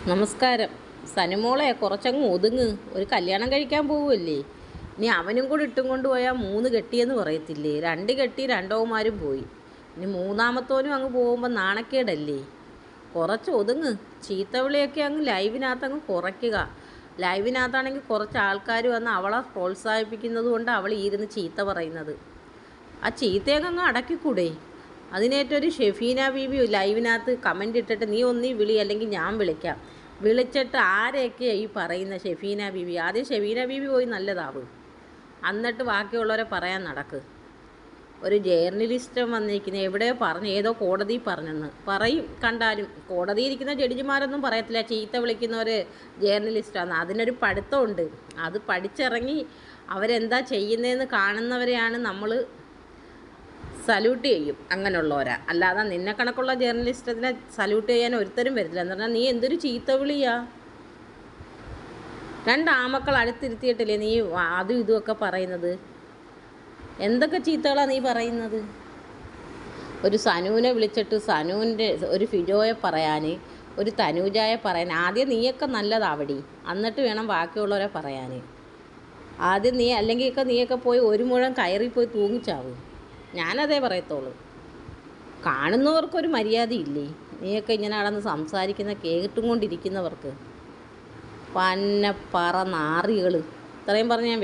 നമസ്കാരം. സനുമോളെ കുറച്ചങ്ങ് ഒതുങ്ങ്. ഒരു കല്യാണം കഴിക്കാൻ പോവുമല്ലേ? ഇനി അവനും കൂടി ഇട്ടും കൊണ്ടുപോയാൽ 3 കെട്ടിയെന്ന് പറയത്തില്ലേ? 2 കെട്ടി രണ്ടവന്മാരും പോയി. ഇനി മൂന്നാമത്തോനും അങ്ങ് പോകുമ്പോൾ നാണക്കേടല്ലേ? കുറച്ച് ഒതുങ്ങ്. ചീത്തവിളിയൊക്കെ അങ്ങ് ലൈവിനകത്ത് അങ്ങ് കുറയ്ക്കുക. ലൈവിനകത്താണെങ്കിൽ കുറച്ച് ആൾക്കാർ വന്ന് അവളെ പ്രോത്സാഹിപ്പിക്കുന്നത് കൊണ്ട് അവൾ ഇരുന്ന് ചീത്ത പറയുന്നത്. ആ ചീത്തയങ്ങ് അടക്കിക്കൂടെ? അതിനേറ്റൊരു ഷെഫീന ബീബി ലൈവിനകത്ത് കമൻ്റ് ഇട്ടിട്ട് നീ ഒന്നീ വിളി അല്ലെങ്കിൽ ഞാൻ വിളിക്കാം. വിളിച്ചിട്ട് ആരെയൊക്കെയാണ് ഈ പറയുന്ന ഷെഫീന ബീബി? ആദ്യം ഷെഫീന ബീബി പോയി നല്ലതാവും, എന്നിട്ട് ബാക്കിയുള്ളവരെ പറയാൻ നടക്ക്. ഒരു ജേർണലിസ്റ്റ് വന്നിരിക്കുന്നത് എവിടെയോ പറഞ്ഞു, ഏതോ കോടതി പറഞ്ഞെന്ന് പറയും. കണ്ടാലും കോടതിയിൽ ഇരിക്കുന്ന ജഡ്ജിമാരൊന്നും പറയത്തില്ല ചീത്ത വിളിക്കുന്നവർ ജേർണലിസ്റ്റാണ്. അതിനൊരു പഠിത്തമുണ്ട്. അത് പഠിച്ചിറങ്ങി അവരെന്താ ചെയ്യുന്നതെന്ന് കാണുന്നവരെയാണ് നമ്മൾ സല്യൂട്ട് ചെയ്യും. അങ്ങനെയുള്ളവരാ. അല്ലാതെ നിന്നെ കണക്കുള്ള ജേർണലിസ്റ്റിനെ സല്യൂട്ട് ചെയ്യാൻ ഒരുത്തരും വരില്ല. എന്ന് പറഞ്ഞാൽ നീ എന്തൊരു ചീത്ത വിളിയാ. 2 ആമക്കൾ അടുത്തിരുത്തിയിട്ടില്ലേ നീ അതും ഇതുമൊക്കെ പറയുന്നത്? എന്തൊക്കെ ചീത്തകളാണ് നീ പറയുന്നത്? ഒരു സനുവിനെ വിളിച്ചിട്ട് സനുവിൻ്റെ ഒരു ഫിജോയെ പറയാൻ, ഒരു തനൂജയെ പറയാൻ. ആദ്യം നീയൊക്കെ നല്ലതാവടി, എന്നിട്ട് വേണം ബാക്കിയുള്ളവരെ പറയാൻ. ആദ്യം നീയൊക്കെ പോയി ഒരു മുഴം കയറിപ്പോയി തൂങ്ങിച്ചാവും. ഞാനതേ പറയത്തുള്ളൂ. കാണുന്നവർക്കൊരു മര്യാദയില്ലേ? നീയൊക്കെ ഇങ്ങനെ നടന്ന് സംസാരിക്കുന്ന കേട്ടും കൊണ്ടിരിക്കുന്നവർക്ക് പന്ന പറ നാറികൾ. ഇത്രയും പറഞ്ഞ് ഞാൻ